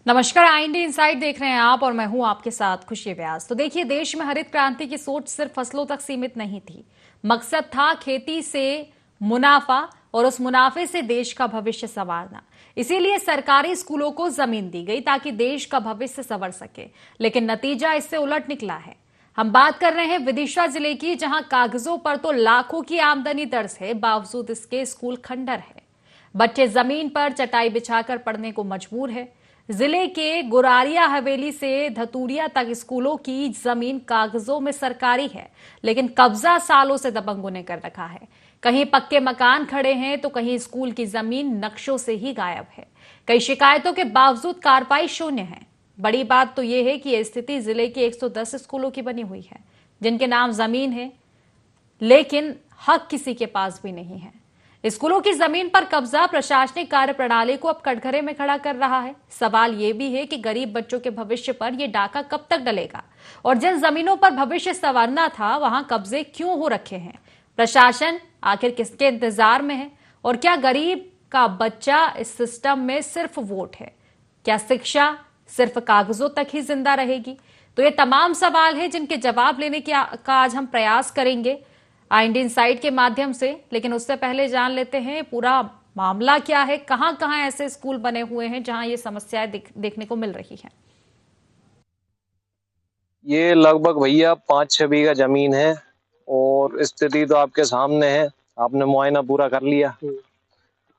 नमस्कार, IND insight देख रहे हैं आप और मैं हूं आपके साथ खुशी व्यास। तो देखिए, देश में हरित क्रांति की सोच सिर्फ फसलों तक सीमित नहीं थी। मकसद था खेती से मुनाफा और उस मुनाफे से देश का भविष्य संवारना। इसीलिए सरकारी स्कूलों को जमीन दी गई ताकि देश का भविष्य संवर सके, लेकिन नतीजा इससे उलट निकला है। हम बात कर रहे हैं विदिशा जिले की, जहां कागजों पर तो लाखों की आमदनी दर्ज है, बावजूद इसके स्कूल खंडर है। बच्चे जमीन पर चटाई बिछाकर पढ़ने को मजबूर है। जिले के गुरारिया हवेली से धतूरिया तक स्कूलों की जमीन कागजों में सरकारी है, लेकिन कब्जा सालों से दबंगों ने कर रखा है। कहीं पक्के मकान खड़े हैं तो कहीं स्कूल की जमीन नक्शों से ही गायब है। कई शिकायतों के बावजूद कार्रवाई शून्य है। बड़ी बात तो यह है कि यह स्थिति जिले के 110 स्कूलों की बनी हुई है, जिनके नाम जमीन है, लेकिन हक किसी के पास भी नहीं है। स्कूलों की जमीन पर कब्जा प्रशासनिक कार्य प्रणाली को अब कटघरे में खड़ा कर रहा है। सवाल यह भी है कि गरीब बच्चों के भविष्य पर यह डाका कब तक डलेगा, और जिन जमीनों पर भविष्य संवारना था वहां कब्जे क्यों हो रखे हैं। प्रशासन आखिर किसके इंतजार में है, और क्या गरीब का बच्चा इस सिस्टम में सिर्फ वोट है? क्या शिक्षा सिर्फ कागजों तक ही जिंदा रहेगी? तो ये तमाम सवाल है जिनके जवाब लेने का आज हम प्रयास करेंगे आईएनडी इनसाइट के माध्यम से। लेकिन उससे पहले जान लेते हैं पूरा मामला क्या है, कहां कहां ऐसे स्कूल बने हुए हैं जहां ये समस्याएं देखने को मिल रही हैं। ये लगभग भैया 5-6 बीघा जमीन है और स्थिति तो आपके सामने है, आपने मुआयना पूरा कर लिया।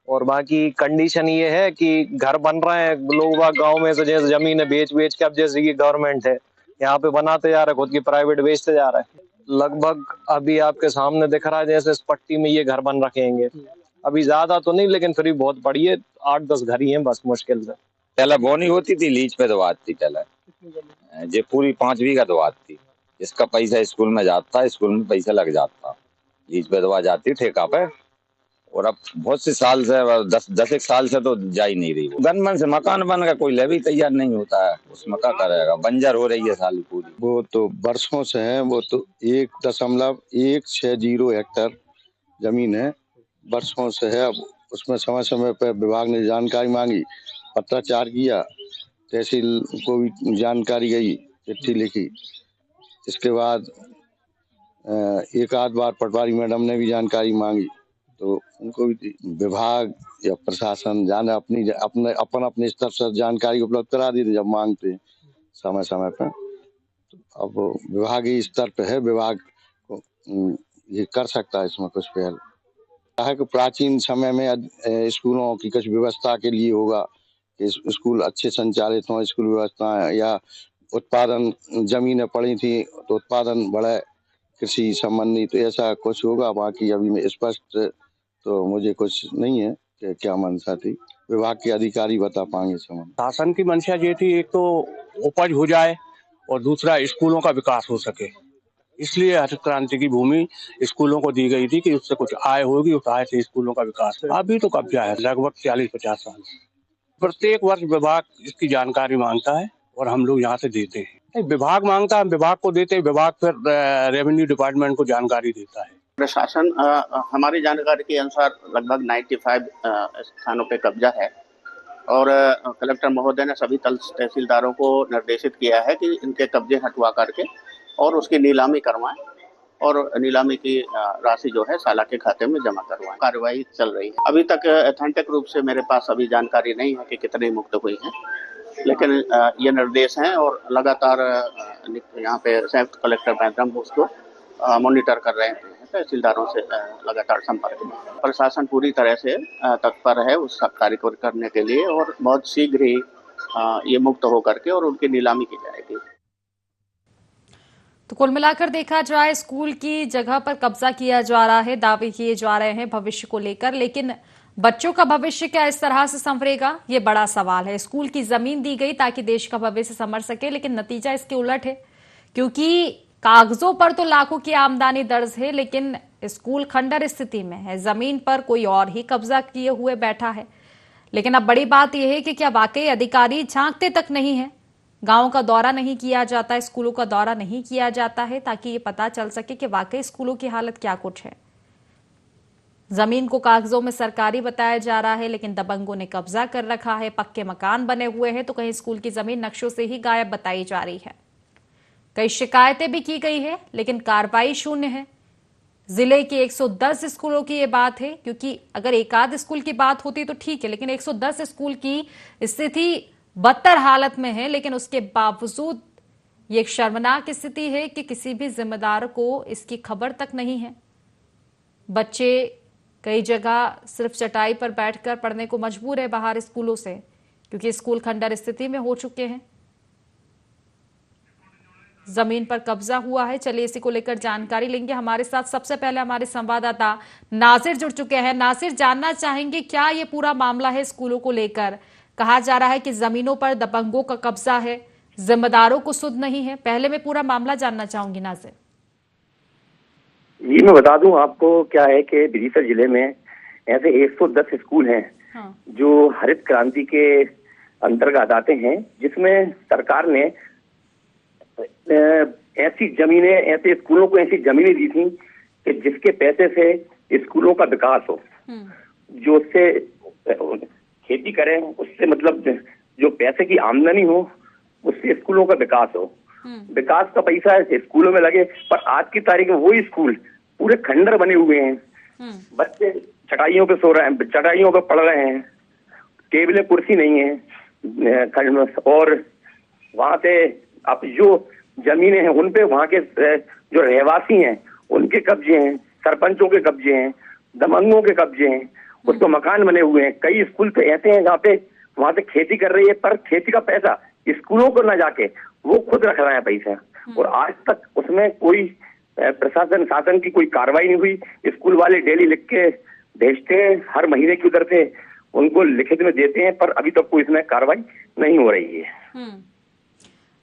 और बाकी कंडीशन ये है कि घर बन रहे हैं, लोग बाग गांव में से जैसे जमीन बेच बेच के, अब जैसे कि गवर्नमेंट है यहाँ पे बनाते जा रहे हैं, खुद की प्राइवेट बेचते जा रहे हैं। लगभग अभी आपके सामने दिख रहा है जैसे इस पट्टी में ये घर बन रखेंगे। अभी ज्यादा तो नहीं, लेकिन फिर भी बहुत बड़ी है, 8-10 घर ही है बस मुश्किल से। पहले बोनी होती थी, लीज पे दवात थी। पहले ये पूरी 5 बीघा दवात थी। इसका पैसा स्कूल में जाता, स्कूल में पैसा लग जाता, लीज पे दवा जाती ठेका पे। और अब बहुत से साल से 10 एक साल से तो जा ही नहीं रही। गनमन से मकान बन का कोई ले भी तैयार नहीं होता है, उसमें क्या करेगा, बंजर हो रही है साली पूरी। वो तो वर्षों से है, वो तो 1.160 हेक्टेयर जमीन है, वर्षों से है। अब उसमें समय समय पर विभाग ने जानकारी मांगी, पत्राचार किया, तहसील को भी जानकारी गई, चिट्ठी लिखी। इसके बाद एक आध बार पटवारी मैडम ने भी जानकारी मांगी, तो उनको भी विभाग या प्रशासन जाने अपने स्तर से जानकारी उपलब्ध करा दी थी जब मांगते हैं समय समय पर। अब विभागीय स्तर पे है, विभाग को ये कर सकता है इसमें कुछ पहल। है कि प्राचीन समय में स्कूलों की कुछ व्यवस्था के लिए होगा कि स्कूल अच्छे संचालित हों, स्कूल व्यवस्था या उत्पादन, जमीनें पड़ी थी तो उत्पादन बढ़े कृषि संबंधी, तो ऐसा कुछ होगा। बाकी अभी में स्पष्ट तो मुझे कुछ नहीं है कि क्या मंशा थी, विभाग के अधिकारी बता पाएंगे। शासन की मंशा ये थी, एक तो उपज हो जाए और दूसरा स्कूलों का विकास हो सके। इसलिए हरित क्रांति की भूमि स्कूलों को दी गई थी कि उससे कुछ आय होगी, उस आय से स्कूलों का विकास है। अभी तो कब्जा है लगभग 40-50 साल। प्रत्येक वर्ष विभाग इसकी जानकारी मांगता है और हम लोग यहाँ से देते हैं। विभाग मांगता है, विभाग को देते हैं, विभाग फिर रेवेन्यू डिपार्टमेंट को जानकारी देता है। प्रशासन हमारी जानकारी के अनुसार लगभग 95 स्थानों पे कब्जा है और कलेक्टर महोदय ने सभी तहसीलदारों को निर्देशित किया है कि इनके कब्जे हटवा करके और उसकी नीलामी करवाएं और नीलामी की राशि जो है साला के खाते में जमा करवाएं। कार्रवाई चल रही है। अभी तक ऑथेंटिक रूप से मेरे पास अभी जानकारी नहीं है कि कितनी मुक्त हुई हैं, लेकिन ये निर्देश हैं और लगातार यहाँ पे संयुक्त कलेक्टर पैंतम उसको मॉनिटर कर रहे हैं। तहसीलदारों से लगातार संपर्क में प्रशासन पूरी तरह से तत्पर है उस कार्य को करने के लिए और बहुत शीघ्र ही ये मुक्त होकर के और उनकी नीलामी की जाएगी। तो कुल मिलाकर देखा जाए, स्कूल की जगह पर कब्जा किया जा रहा है, दावे किए जा रहे हैं भविष्य को लेकर, लेकिन बच्चों का भविष्य क्या इस तरह से संवरेगा, ये बड़ा सवाल है। स्कूल की जमीन दी गई ताकि देश का भविष्य संवर सके, लेकिन नतीजा इसके उलट है, क्योंकि कागजों पर तो लाखों की आमदनी दर्ज है, लेकिन स्कूल खंडर स्थिति में है, जमीन पर कोई और ही कब्जा किए हुए बैठा है। लेकिन अब बड़ी बात यह है कि क्या वाकई अधिकारी झांकते तक नहीं है, गांवों का दौरा नहीं किया जाता, स्कूलों का दौरा नहीं किया जाता है, ताकि ये पता चल सके कि वाकई स्कूलों की हालत क्या कुछ है। जमीन को कागजों में सरकारी बताया जा रहा है, लेकिन दबंगों ने कब्जा कर रखा है। पक्के मकान बने हुए हैं तो कहीं स्कूल की जमीन नक्शों से ही गायब बताई जा रही है। कई शिकायतें भी की गई है, लेकिन कार्रवाई शून्य है। जिले के 110 स्कूलों की ये बात है, क्योंकि अगर एक आध स्कूल की बात होती तो ठीक है, लेकिन 110 स्कूल की स्थिति बदतर हालत में है। लेकिन उसके बावजूद ये एक शर्मनाक स्थिति है कि किसी भी जिम्मेदार को इसकी खबर तक नहीं है। बच्चे कई जगह सिर्फ चटाई पर बैठकर पढ़ने को मजबूर है बाहर स्कूलों से, क्योंकि स्कूल खंडर स्थिति में हो चुके हैं। जमीन पर कब्जा हुआ है। चलिए इसी को लेकर जानकारी लेंगे। हमारे साथ सबसे पहले हमारे संवाददाता नासिर जुड़ चुके हैं। नासिर, जानना चाहेंगे क्या ये पूरा मामला है स्कूलों को लेकर? कहा जा रहा है कि जमीनों पर दबंगों का कब्जा है, जिम्मेदारों को सुध नहीं है। पहले मैं पूरा मामला जानना चाहूंगी नासिर। जी मैं बता दूं आपको, क्या है कि विदिशा जिले में ऐसे 110 स्कूल हैं जो हरित क्रांति के अंतर्गत आते हैं, जिसमें सरकार ने ऐसी जमीनें, ऐसे स्कूलों को ऐसी जमीनें दी थी कि जिसके पैसे से स्कूलों का विकास हो, जो उससे खेती करें, उससे मतलब जो पैसे की आमदनी हो, उससे स्कूलों का विकास हो। विकास का पैसा स्कूलों में लगे। पर आज की तारीख में वही स्कूल पूरे खंडर बने हुए हैं। बच्चे चटाइयों पे सो रहे हैं, चटाइयों पे पढ़ रहे हैं, टेबलें कुर्सी नहीं है। और वहां से अब जो जमीनें हैं उन पे वहां के जो रहवासी हैं उनके कब्जे हैं, सरपंचों के कब्जे हैं, दबंगों के कब्जे हैं, उस पर मकान बने हुए हैं। कई स्कूल तो ऐसे हैं जहाँ पे वहां से खेती कर रही है, पर खेती का पैसा स्कूलों को न जाके वो खुद रख रहा है पैसा। और आज तक उसमें कोई प्रशासन शासन की कोई कार्रवाई नहीं हुई। स्कूल वाले डेली लिख के भेजते हैं, हर महीने की उधर से उनको लिखित में देते हैं, पर अभी तक कोई इसमें कार्रवाई नहीं हो रही है।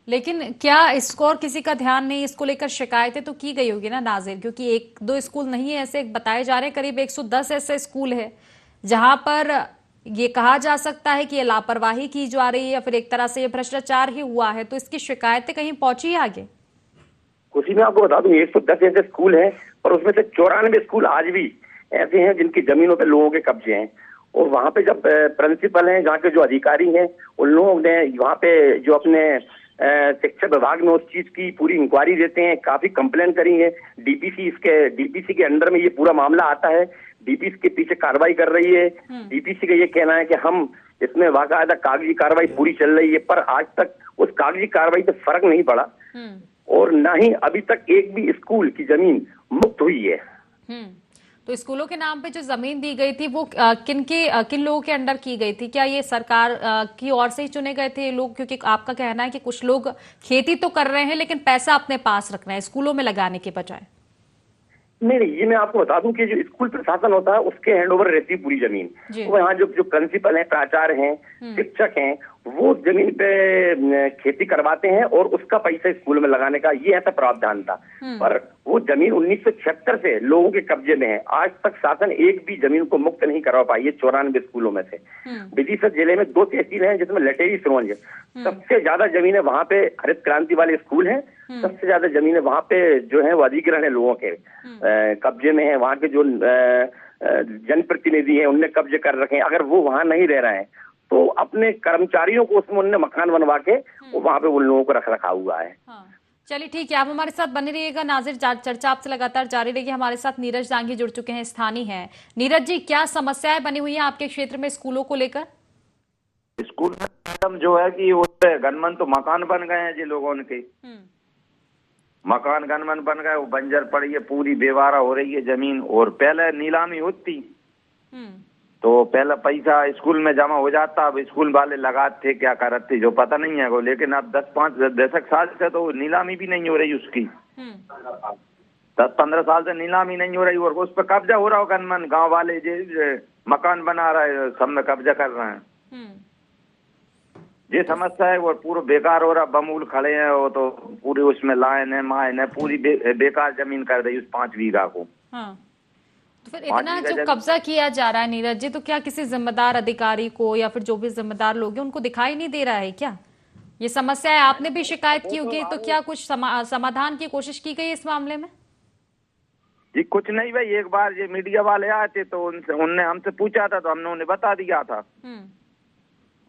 लेकिन क्या इसको और किसी का ध्यान नहीं? इसको लेकर शिकायतें तो की गई होगी ना नाजिर, क्योंकि एक दो स्कूल नहीं है, ऐसे बताए जा रहे हैं करीब 110 ऐसे स्कूल है जहां पर ये कहा जा सकता है कि ये लापरवाही की जा रही है या फिर एक तरह से ये भ्रष्टाचार ही हुआ है। तो इसकी शिकायतें कहीं पहुंची है आगे? कुछ मैं आपको बता दूं, 110 ऐसे स्कूल हैं, और उसमें से 94 स्कूल आज भी ऐसे हैं जिनकी जमीनों पे लोगों के कब्जे हैं। और वहां पे जब प्रिंसिपल हैं, जहाँ के जो अधिकारी हैं, उन लोगों ने वहां पे जो अपने शिक्षा विभाग में उस चीज की पूरी इंक्वायरी देते हैं, काफी कंप्लेन करी है। डीपीसी के अंडर में ये पूरा मामला आता है, डीपीसी के पीछे कार्रवाई कर रही है। डीपीसी का ये कहना है कि हम इसमें बाकायदा कागजी कार्रवाई पूरी चल रही है, पर आज तक उस कागजी कार्रवाई से फर्क नहीं पड़ा, और ना ही अभी तक एक भी स्कूल की जमीन मुक्त हुई है। तो स्कूलों के नाम पे जो जमीन दी गई थी वो किन लोगों के अंडर की गई थी? क्या ये सरकार की ओर से ही चुने गए थे ये लोग? क्योंकि आपका कहना है कि कुछ लोग खेती तो कर रहे हैं लेकिन पैसा अपने पास रख रहे हैं स्कूलों में लगाने के बजाय। नहीं, ये मैं आपको बता दूं कि जो स्कूल प्रशासन होता है उसके हैंडओवर रहती है पूरी जमीन। वो यहाँ जो प्रिंसिपल हैं, प्राचार्य हैं, शिक्षक हैं, वो जमीन पे खेती करवाते हैं और उसका पैसा स्कूल में लगाने का ये ऐसा प्रावधान था। पर वो जमीन 1976 से लोगों के कब्जे में है। आज तक शासन एक भी जमीन को मुक्त नहीं करवा पाई है 94 स्कूलों में से। विदिशा जिले में 2 तहसील हैं जिसमें लटेरी सिरोंज सबसे ज्यादा जमीन है, वहां पे हरित क्रांति वाले स्कूल हैं। सबसे ज्यादा जमीन है वहां पे जो है वो अधिग्रहण है लोगों के कब्जे में है। वहां के जो जनप्रतिनिधि हैं उनने कब्जे कर रखे हैं। अगर वो वहां नहीं रह रहे हैं तो अपने कर्मचारियों को उसमें उन्होंने मकान बनवा के वहां पे उन लोगों को रख रखा हुआ है। चलिए ठीक है, आप हमारे साथ बने रहिएगा नाजिर। चर्चा आपसे लगातार जारी रहेगी। हमारे साथ नीरज दांगी जुड़ चुके हैं, स्थानीय हैं। नीरज जी, क्या समस्याएं बनी हुई है आपके क्षेत्र में स्कूलों को लेकर? स्कूल में मैडम जो है कि उस पे गनमन तो मकान बन गए हैं जी लोगों के। मकान गनमन बन गए, वो बंजर पड़ी है, पूरी बेवारा हो रही है जमीन। और पहले नीलामी होती तो पहले पैसा स्कूल में जमा हो जाता, अब स्कूल वाले लगाते थे क्या करते जो पता नहीं है वो। लेकिन अब 10-5 दशक साल से तो नीलामी भी नहीं हो रही उसकी। 10-15 साल से नीलामी नहीं हो रही और उस पर कब्जा हो रहा हो गनमन। गांव वाले जो मकान बना रहे हैं सब में कब्जा कर रहे हैं। ये समस्या है वो पूरा बेकार हो रहा। बमूल खड़े हैं वो तो पूरी उसमें लाइन है माइन है, पूरी बेकार जमीन कर दी उस 5 बीघा को। तो फिर इतना जो कब्जा किया जा रहा है नीरज जी, तो क्या किसी जिम्मेदार अधिकारी को या फिर जो भी जिम्मेदार लोग हैं उनको दिखाई नहीं दे रहा है क्या? ये समस्या है, आपने भी शिकायत की होगी, तो क्या कुछ समाधान की कोशिश की गई इस मामले में? जी कुछ नहीं भाई, एक बार ये मीडिया वाले आए थे तो उनने हमसे पूछा था, तो हमने उन्हें बता दिया था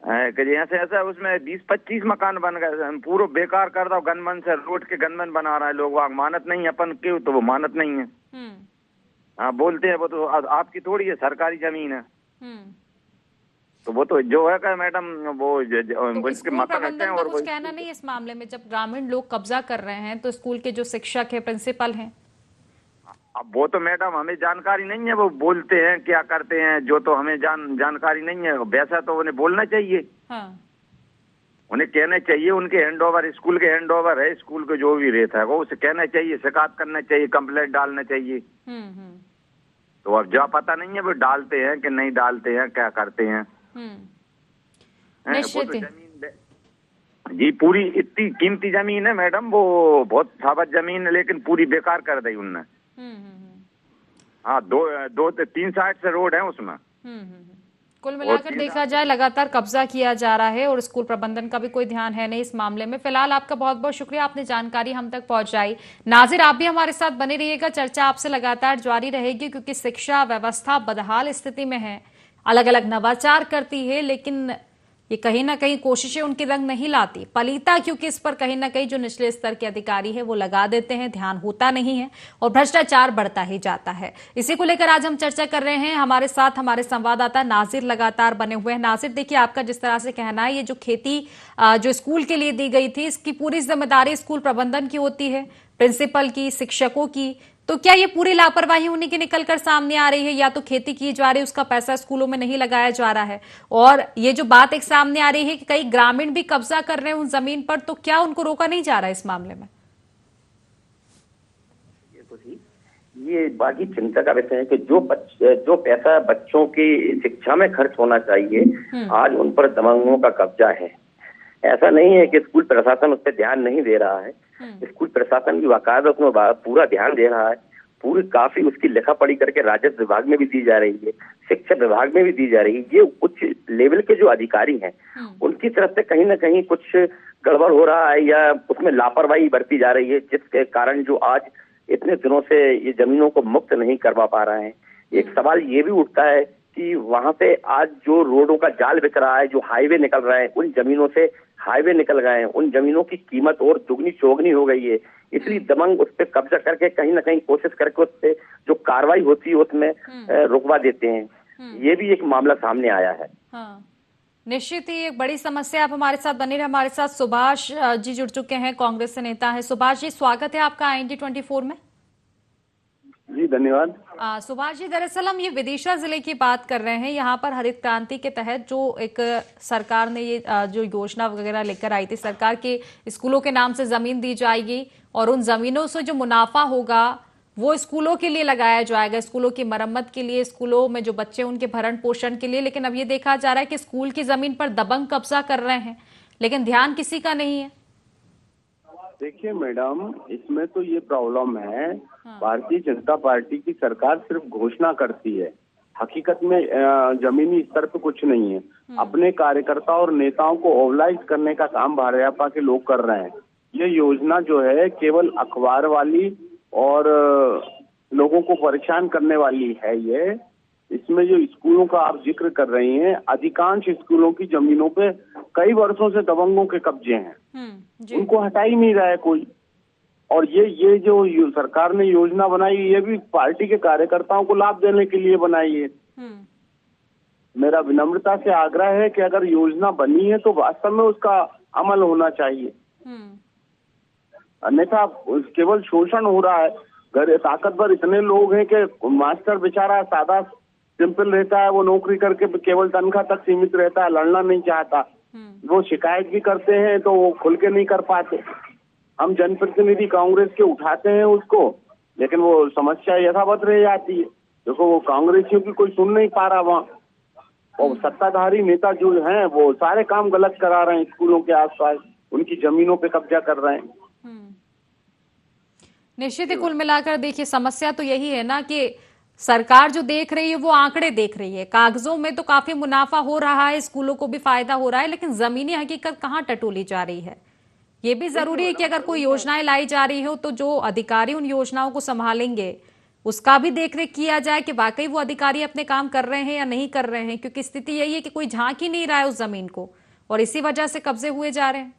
कि ऐसे ऐसा उसमें 20-25 मकान बन गए, पूरा बेकार कर दो, गनमन से रोड के गनमन बना रहा है, लोग वहाँ मानत नहीं है अपन क्यों, तो वो मानत नहीं है। हाँ बोलते हैं वो तो आपकी थोड़ी है, सरकारी जमीन है। तो वो तो जो है का मैडम वो तो इसके स्कूल मकान प्रबंधन हैं का और कुछ कहना नहीं है इस मामले में, जब ग्रामीण लोग कब्जा कर रहे हैं तो स्कूल के जो शिक्षक है, प्रिंसिपल हैं? अब वो तो मैडम हमें जानकारी नहीं है, वो बोलते हैं क्या करते हैं, जो तो हमें जानकारी नहीं है। वैसा तो उन्हें बोलना चाहिए। हाँ। उन्हें कहना चाहिए, उनके हैंड ओवर, स्कूल के हैंड ओवर है, स्कूल को जो भी रहता है वो उसे कहना चाहिए, शिकायत करना चाहिए, कंप्लेंट डालना चाहिए। तो अब जो पता नहीं है वो डालते हैं कि नहीं डालते हैं, क्या करते हैं। वो तो जमीन जी पूरी इतनी कीमती जमीन है मैडम, वो बहुत साबत जमीन है, लेकिन पूरी बेकार कर दी उनने। हाँ, 2-3 साइड से रोड है उसमें। कुल मिलाकर देखा जाए लगातार कब्जा किया जा रहा है और स्कूल प्रबंधन का भी कोई ध्यान है नहीं इस मामले में। फिलहाल आपका बहुत बहुत शुक्रिया, आपने जानकारी हम तक पहुंचाई। नाजिर, आप भी हमारे साथ बने रहिएगा, चर्चा आपसे लगातार जारी रहेगी, क्योंकि शिक्षा व्यवस्था बदहाल स्थिति में है, अलग अलग नवाचार करती है, लेकिन ये कहीं ना कहीं कोशिशें उनकी रंग नहीं लाती। पलीता क्योंकि इस पर कहीं ना कहीं जो निचले स्तर के अधिकारी है वो लगा देते हैं, ध्यान होता नहीं है और भ्रष्टाचार बढ़ता ही जाता है। इसी को लेकर आज हम चर्चा कर रहे हैं। हमारे साथ हमारे संवाददाता नाजिर लगातार बने हुए हैं। नाजिर, देखिए, आपका जिस तरह से कहना है, ये जो खेती जो स्कूल के लिए दी गई थी, इसकी पूरी जिम्मेदारी स्कूल प्रबंधन की होती है, प्रिंसिपल की, शिक्षकों की, तो क्या ये पूरी लापरवाही उन्हीं की निकलकर सामने आ रही है? या तो खेती की जा रही है, उसका पैसा स्कूलों में नहीं लगाया जा रहा है, और ये जो बात एक सामने आ रही है कि कई ग्रामीण भी कब्जा कर रहे हैं उन जमीन पर, तो क्या उनको रोका नहीं जा रहा है इस मामले में? ये बाकी चिंता का विषय है कि जो पैसा बच्चों की शिक्षा में खर्च होना चाहिए, आज उन पर दबंगों का कब्जा है। ऐसा नहीं है कि स्कूल प्रशासन उस पर ध्यान नहीं दे रहा है, स्कूल प्रशासन भी बाकायदा उसमें पूरा ध्यान दे रहा है, पूरी काफी उसकी लिखा पढ़ी करके राजस्व विभाग में भी दी जा रही है, शिक्षा विभाग में भी दी जा रही है। ये उच्च लेवल के जो अधिकारी हैं उनकी तरफ से कहीं ना कहीं कुछ गड़बड़ हो रहा है या उसमें लापरवाही बरती जा रही है, जिसके कारण जो आज इतने दिनों से ये जमीनों को मुक्त नहीं करवा पा रहे हैं। एक सवाल ये भी उठता है कि वहां से आज जो रोडों का जाल बिछ रहा है, जो हाईवे निकल रहे हैं, उन जमीनों से हाईवे निकल गए हैं, उन जमीनों की कीमत और दुगनी चौगनी हो गई है। इसलिए दबंग उस पर कब्जा करके कहीं ना कहीं कोशिश करके उस पर जो कार्रवाई होती है उसमें रुकवा देते हैं। ये भी एक मामला सामने आया है। हाँ, निश्चित ही एक बड़ी समस्या। आप हमारे साथ बने रहे। हमारे साथ सुभाष जी जुड़ चुके हैं, कांग्रेस से नेता है। सुभाष जी, स्वागत है आपका IND 24 में। जी धन्यवाद। सुभाष जी, दरअसल हम ये विदिशा जिले की बात कर रहे हैं। यहाँ पर हरित क्रांति के तहत जो एक सरकार ने ये जो योजना वगैरह लेकर आई थी, सरकार के स्कूलों के नाम से जमीन दी जाएगी और उन जमीनों से जो मुनाफा होगा वो स्कूलों के लिए लगाया जाएगा, स्कूलों की मरम्मत के लिए, स्कूलों में जो बच्चे उनके भरण पोषण के लिए। लेकिन अब ये देखा जा रहा है कि स्कूल की जमीन पर दबंग कब्जा कर रहे हैं, लेकिन ध्यान किसी का नहीं है। देखिए मैडम, इसमें तो ये प्रॉब्लम है, भारतीय जनता पार्टी की सरकार सिर्फ घोषणा करती है, हकीकत में जमीनी स्तर पे कुछ नहीं है। अपने कार्यकर्ता और नेताओं को ओवलाइज करने का काम भाजपा के लोग कर रहे हैं। ये योजना जो है केवल अखबार वाली और लोगों को परेशान करने वाली है। ये इसमें जो स्कूलों का आप जिक्र कर रही हैं, अधिकांश स्कूलों की जमीनों पे कई वर्षों से दबंगों के कब्जे हैं, उनको हटा ही नहीं रहा है कोई। और ये जो सरकार ने योजना बनाई, ये भी पार्टी के कार्यकर्ताओं को लाभ देने के लिए बनाई है। मेरा विनम्रता से आग्रह है कि अगर योजना बनी है तो वास्तव में उसका अमल होना चाहिए, अन्यथा केवल शोषण हो रहा है। घर ताकतवर इतने लोग हैं कि मास्टर बेचारा सादा सिंपल रहता है, वो नौकरी करके केवल तनख्वाह तक सीमित रहता है, लड़ना नहीं चाहता। वो शिकायत भी करते हैं तो वो खुल के नहीं कर पाते। हम जनप्रतिनिधि कांग्रेस के उठाते हैं उसको, लेकिन वो समस्या यथावत रह जाती है। देखो, वो कांग्रेसियों की कोई सुन नहीं पा रहा वहाँ, और सत्ताधारी नेता जो हैं वो सारे काम गलत करा रहे हैं, स्कूलों के आसपास उनकी जमीनों पे कब्जा कर रहे हैं। निश्चित ही कुल मिलाकर देखिए, समस्या तो यही है ना कि सरकार जो देख रही है वो आंकड़े देख रही है। कागजों में तो काफी मुनाफा हो रहा है, स्कूलों को भी फायदा हो रहा है, लेकिन जमीनी हकीकत कहाँ टटोली जा रही है। ये भी जरूरी है कि अगर कोई योजनाएं लाई जा रही हो तो जो अधिकारी उन योजनाओं को संभालेंगे उसका भी देखरेख किया जाए कि वाकई वो अधिकारी अपने काम कर रहे हैं या नहीं कर रहे हैं, क्योंकि स्थिति यही है कि कोई झांक ही नहीं रहा है उस जमीन को और इसी वजह से कब्जे हुए जा रहे हैं।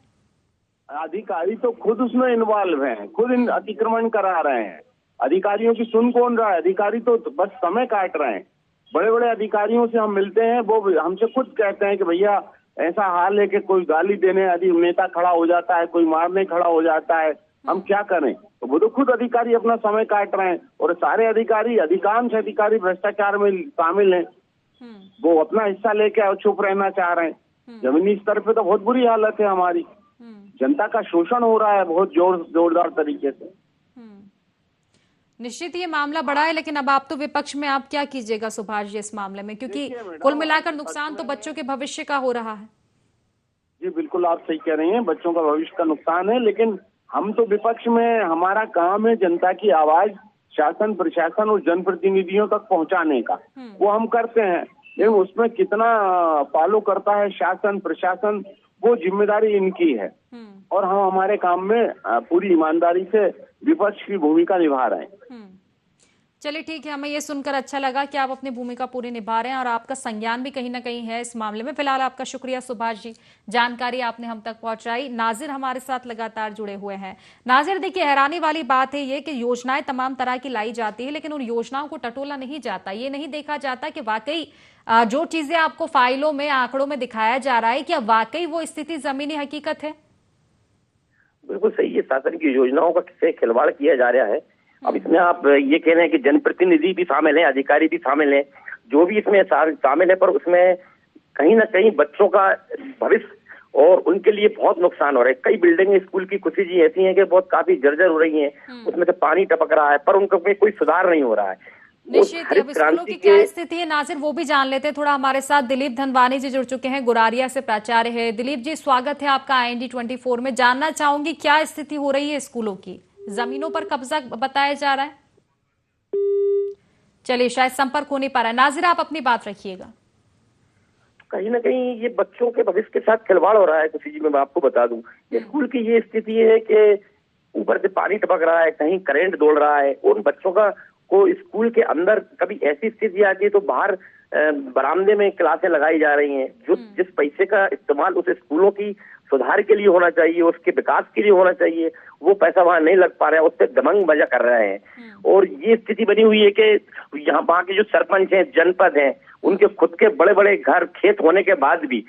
अधिकारी तो खुद उसमें इन्वॉल्व हैं, खुद अतिक्रमण करा रहे हैं। अधिकारियों की सुन कौन रहा है? अधिकारी तो बस समय काट रहे हैं। बड़े बड़े अधिकारियों से हम मिलते हैं, वो हमसे खुद कहते हैं कि भैया ऐसा हाल है कि कोई गाली देने नेता खड़ा हो जाता है, कोई मारने खड़ा हो जाता है, हम क्या करें? तो वो तो खुद अधिकारी अपना समय काट रहे हैं और सारे अधिकारी, अधिकांश अधिकारी भ्रष्टाचार में शामिल हैं। वो अपना हिस्सा लेके चुप रहना चाह रहे हैं। जमीनी स्तर पे तो बहुत बुरी हालत है हमारी, जनता का शोषण हो रहा है बहुत जोरदार तरीके से। निश्चित ये मामला बड़ा है, लेकिन अब आप तो विपक्ष में, आप क्या कीजिएगा सुभाष जी इस मामले में, क्योंकि कुल मिलाकर नुकसान तो बच्चों के भविष्य का हो रहा है। जी बिल्कुल, आप सही कह रही हैं, बच्चों का भविष्य का नुकसान है, लेकिन हम तो विपक्ष में, हमारा काम है जनता की आवाज शासन प्रशासन और जनप्रतिनिधियों तक पहुंचाने का, वो हम करते हैं। लेकिन उसमें कितना फॉलो करता है शासन प्रशासन, वो जिम्मेदारी इनकी है और हम हमारे काम में पूरी ईमानदारी से विपक्ष की भूमिका निभा रहे हैं। चलिए ठीक है, हमें ये सुनकर अच्छा लगा कि आप अपनी भूमिका पूरी निभा रहे हैं और आपका संज्ञान भी कहीं ना कहीं है इस मामले में। फिलहाल आपका शुक्रिया सुभाष जी, जानकारी आपने हम तक पहुंचाई। नाजिर हमारे साथ लगातार जुड़े हुए हैं। नाजिर, देखिए हैरानी वाली बात है ये कि योजनाएं तमाम तरह की लाई जाती है, लेकिन उन योजनाओं को टटोला नहीं जाता। ये नहीं देखा जाता कि वाकई जो चीजें आपको फाइलों में, आंकड़ों में दिखाया जा रहा है, क्या वाकई वो स्थिति जमीनी हकीकत है? बिल्कुल सही है, शासन की योजनाओं का किससे खिलवाड़ किया जा रहा है। अब इसमें आप ये कह रहे हैं कि जनप्रतिनिधि भी शामिल हैं, अधिकारी भी शामिल हैं, जो भी इसमें शामिल है, पर उसमें कहीं ना कहीं बच्चों का भविष्य और उनके लिए बहुत नुकसान हो रहा है। कई बिल्डिंग स्कूल की कुछ चीजें ऐसी हैं कि बहुत काफी जर्जर हो रही हैं, उसमें से पानी टपक रहा है, पर उनका कोई सुधार नहीं हो रहा है। निश्चित, अब स्कूलों की क्या स्थिति है नाजिर, वो भी जान लेते हैं थोड़ा। हमारे साथ दिलीप धनवानी जी जुड़ चुके हैं, गुरारिया से प्राचार्य है। दिलीप जी, स्वागत है आपका IND 24 में। जानना चाहूंगी क्या स्थिति हो रही है स्कूलों की, जमीनों पर कब्जा बताया जा रहा है? चलिए, शायद संपर्क हो नहीं पा रहा है। नाजिर, आप अपनी बात रखिएगा। कहीं ना कहीं ये बच्चों के भविष्य के साथ खिलवाड़ हो रहा है। कुछ मैं आपको बता दूं, स्कूल की ये स्थिति है कि ऊपर से पानी टपक रहा है, कहीं करंट दौड़ रहा है, उन बच्चों का को स्कूल के अंदर कभी ऐसी स्थिति आती है तो बाहर बरामदे में क्लासें लगाई जा रही हैं। जो जिस पैसे का इस्तेमाल उस स्कूलों की सुधार के लिए होना चाहिए, उसके विकास के लिए होना चाहिए, वो पैसा वहां नहीं लग पा रहा है, उससे दमंग मजा कर रहे हैं। और ये स्थिति बनी हुई है कि यहाँ वहाँ के जो सरपंच हैं, जनपद हैं, उनके खुद के बड़े बड़े घर खेत होने के बाद भी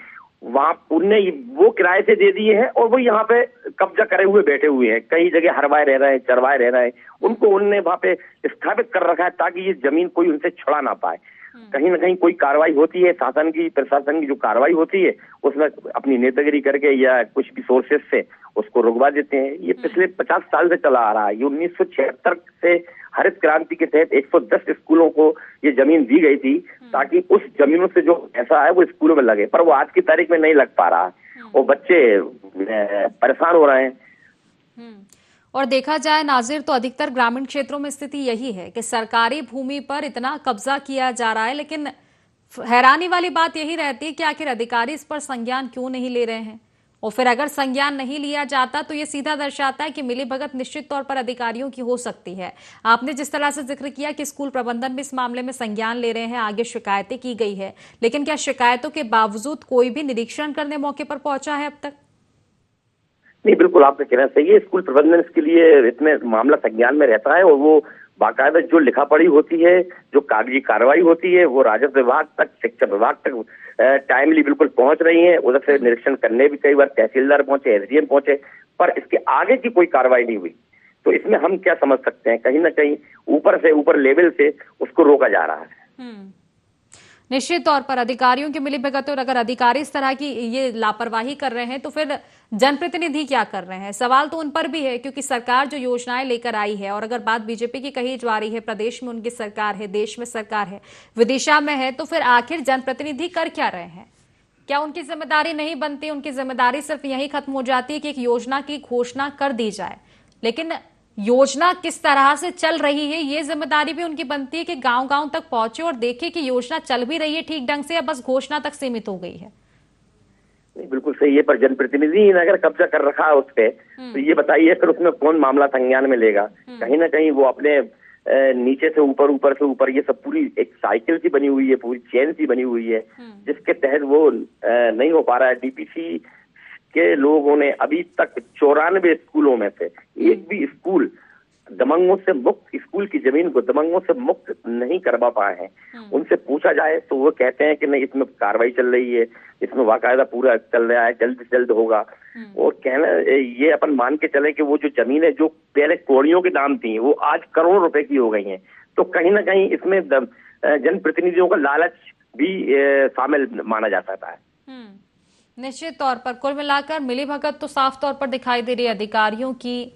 वहाँ उनने वो किराए से दे दिए हैं और वो यहाँ पे कब्जा करे हुए बैठे हुए हैं। कई जगह हरवाए रह रहे हैं, चरवाए रह रहे हैं, उनको उनने वहाँ पे स्थापित कर रखा है ताकि ये जमीन कोई उनसे छुड़ा ना पाए। कहीं ना कहीं कोई कार्रवाई होती है, शासन की प्रशासन की जो कार्रवाई होती है उसमें अपनी नेतागिरी करके या कुछ भी सोर्सेस से उसको रुकवा देते हैं। ये पिछले 50 साल से चला आ रहा है। ये 1976 से हरित क्रांति के तहत 110 स्कूलों को ये जमीन दी गई थी ताकि उस जमीनों से जो पैसा है वो स्कूलों में लगे, पर वो आज की तारीख में नहीं लग पा रहा है और बच्चे परेशान हो रहे हैं। और देखा जाए नाजिर, तो अधिकतर ग्रामीण क्षेत्रों में स्थिति यही है कि सरकारी भूमि पर इतना कब्जा किया जा रहा है, लेकिन हैरानी वाली बात यही रहती है कि आखिर अधिकारी इस पर संज्ञान क्यों नहीं ले रहे हैं। और फिर अगर संज्ञान नहीं लिया जाता तो ये सीधा दर्शाता है कि मिलीभगत निश्चित तौर पर अधिकारियों की हो सकती है। आपने जिस तरह से जिक्र किया कि स्कूल प्रबंधन भी इस मामले में संज्ञान ले रहे हैं, आगे शिकायतें की गई है, लेकिन क्या शिकायतों के बावजूद कोई भी निरीक्षण करने मौके पर पहुंचा है अब तक? नहीं, बिल्कुल आपने कहना सही है। स्कूल प्रबंधन इसके लिए इसमें मामला संज्ञान में रहता है और वो बाकायदा जो लिखा पढ़ी होती है, जो कागजी कार्रवाई होती है, वो राजस्व विभाग तक, शिक्षा विभाग तक टाइमली बिल्कुल पहुंच रही है। उधर से निरीक्षण करने भी कई बार तहसीलदार पहुंचे, SDM पहुंचे, पर इसके आगे की कोई कार्रवाई नहीं हुई। तो इसमें हम क्या समझ सकते हैं, कहीं ना कहीं ऊपर से ऊपर लेवल से उसको रोका जा रहा है। निश्चित तौर पर अधिकारियों की मिलीभगत, और अगर अधिकारी इस तरह की ये लापरवाही कर रहे हैं तो फिर जनप्रतिनिधि क्या कर रहे हैं? सवाल तो उन पर भी है, क्योंकि सरकार जो योजनाएं लेकर आई है, और अगर बात बीजेपी की कही जा रही है, प्रदेश में उनकी सरकार है, देश में सरकार है, विदिशा में है, तो फिर आखिर जनप्रतिनिधि कर क्या रहे हैं? क्या उनकी जिम्मेदारी नहीं बनती? उनकी जिम्मेदारी सिर्फ यही खत्म हो जाती है कि एक योजना की घोषणा कर दी जाए, लेकिन योजना किस तरह से चल रही है ये जिम्मेदारी भी उनकी बनती है कि गांव-गांव तक पहुंचे और देखे कि योजना चल भी रही है ठीक ढंग से या बस घोषणा तक सीमित हो गई है। नहीं, बिल्कुल सही है, पर जनप्रतिनिधि ने अगर कब्जा कर रखा है उस पे, तो ये बताइए फिर उसमें कौन मामला संज्ञान में लेगा? कहीं ना कहीं वो अपने नीचे से ऊपर, ऊपर से ऊपर, ये सब पूरी एक साइकिल सी बनी हुई है, पूरी चेन सी बनी हुई है, जिसके तहत वो नहीं हो पा रहा है। डीपीसी के लोगों ने अभी तक 94 स्कूलों में से एक भी स्कूल दबंगों से मुक्त, स्कूल की जमीन को दबंगों से मुक्त नहीं करवा पाए हैं। उनसे पूछा जाए तो वो कहते हैं कि नहीं, इसमें कार्रवाई चल रही है, इसमें बाकायदा पूरा चल रहा है, जल्द से जल्द होगा। और कहना ये अपन मान के चले कि वो जो जमीन है जो पहले कौड़ियों के दाम थी वो आज करोड़ रुपए की हो गई हैं। तो कहीं ना कहीं इसमें जनप्रतिनिधियों का लालच भी शामिल माना जा सकता है। निश्चित तौर पर कुल मिलाकर मिलीभगत तो साफ तौर पर दिखाई दे रही है अधिकारियों की,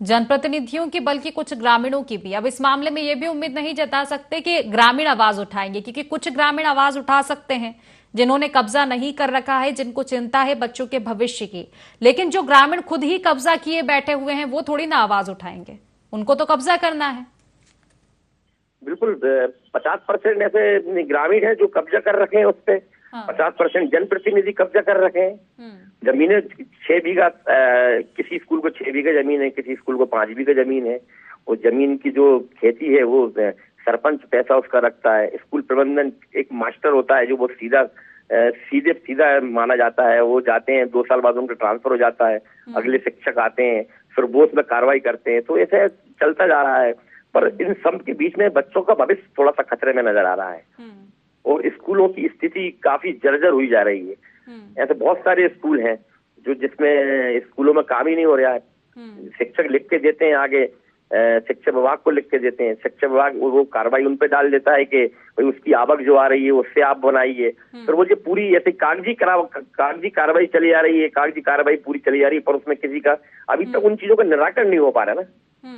जनप्रतिनिधियों की, बल्कि कुछ ग्रामीणों की भी। अब इस मामले में ये भी उम्मीद नहीं जता सकते कि ग्रामीण आवाज उठाएंगे, क्योंकि कुछ ग्रामीण आवाज उठा सकते हैं जिन्होंने कब्जा नहीं कर रखा है, जिनको चिंता है बच्चों के भविष्य की। लेकिन जो ग्रामीण खुद ही कब्जा किए बैठे हुए हैं वो थोड़ी ना आवाज उठाएंगे, उनको तो कब्जा करना है। बिल्कुल 50% ऐसे ग्रामीण है जो कब्जा कर रखे हैं उस पे। 50% जनप्रतिनिधि कब्जा कर रखे हैं। जमीनें 6 बीघा, किसी स्कूल को 6 बीघा जमीन है, किसी स्कूल को 5 बीघा जमीन है। वो जमीन की जो खेती है वो सरपंच पैसा उसका रखता है। स्कूल प्रबंधन एक मास्टर होता है जो वो सीधा माना जाता है। वो जाते हैं, 2 साल बाद उनका ट्रांसफर हो जाता है, अगले शिक्षक आते हैं, फिर वो उसमें कार्रवाई करते हैं। तो ऐसे चलता जा रहा है। पर इन सब के बीच में बच्चों का भविष्य थोड़ा सा खतरे में नजर आ रहा है और स्कूलों की स्थिति काफी जर्जर हुई जा रही है। ऐसे बहुत सारे स्कूल हैं जो जिसमें स्कूलों में काम ही नहीं हो रहा है। शिक्षक लिख के देते हैं आगे, शिक्षा विभाग को लिख के देते हैं, शिक्षा विभाग वो कार्रवाई उन पे डाल देता है कि भाई उसकी आवक जो आ रही है उससे आप बनाइए। फिर वो जो पूरी ऐसे कागजी कार्रवाई चली आ रही है, कागजी कार्रवाई पूरी चली आ रही है, पर उसमें किसी का अभी तक उन चीजों का निराकरण नहीं हो पा रहा ना।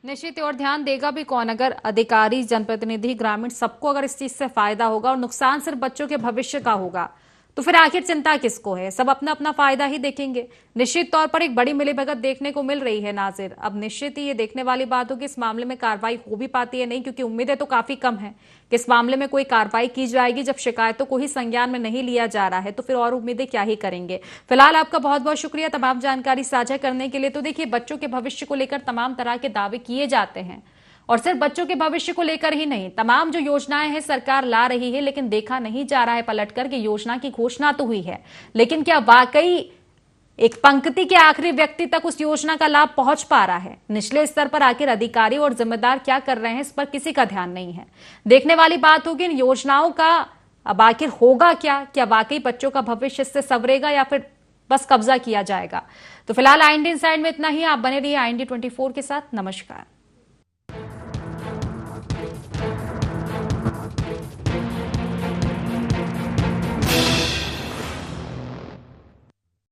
निश्चित, और ध्यान देगा भी कौन? अगर अधिकारी, जनप्रतिनिधि, ग्रामीण सबको अगर इस चीज से फायदा होगा और नुकसान सिर्फ बच्चों के भविष्य का होगा तो फिर आखिर चिंता किसको है? सब अपना अपना फायदा ही देखेंगे। निश्चित तौर पर एक बड़ी मिलीभगत देखने को मिल रही है नाजिर। अब निश्चित ही ये देखने वाली बात होगी इस मामले में कार्रवाई हो भी पाती है नहीं, क्योंकि उम्मीदें तो काफी कम है कि इस मामले में कोई कार्रवाई की जाएगी। जब शिकायतों को ही संज्ञान में नहीं लिया जा रहा है तो फिर और उम्मीदें क्या ही करेंगे। फिलहाल आपका बहुत बहुत शुक्रिया तमाम जानकारी साझा करने के लिए। तो देखिए, बच्चों के भविष्य को लेकर तमाम तरह के दावे किए जाते हैं, और सिर्फ बच्चों के भविष्य को लेकर ही नहीं, तमाम जो योजनाएं हैं सरकार ला रही है, लेकिन देखा नहीं जा रहा है पलटकर कि योजना की घोषणा तो हुई है, लेकिन क्या वाकई एक पंक्ति के आखिरी व्यक्ति तक उस योजना का लाभ पहुंच पा रहा है? निचले स्तर पर आखिर अधिकारी और जिम्मेदार क्या कर रहे हैं, इस पर किसी का ध्यान नहीं है। देखने वाली बात होगी इन योजनाओं का अब आखिर होगा क्या वाकई बच्चों का भविष्य इससे संवरेगा या फिर बस कब्जा किया जाएगा। तो फिलहाल IND इनसाइड में इतना ही। आप बने रहिए IND 24 के साथ। नमस्कार।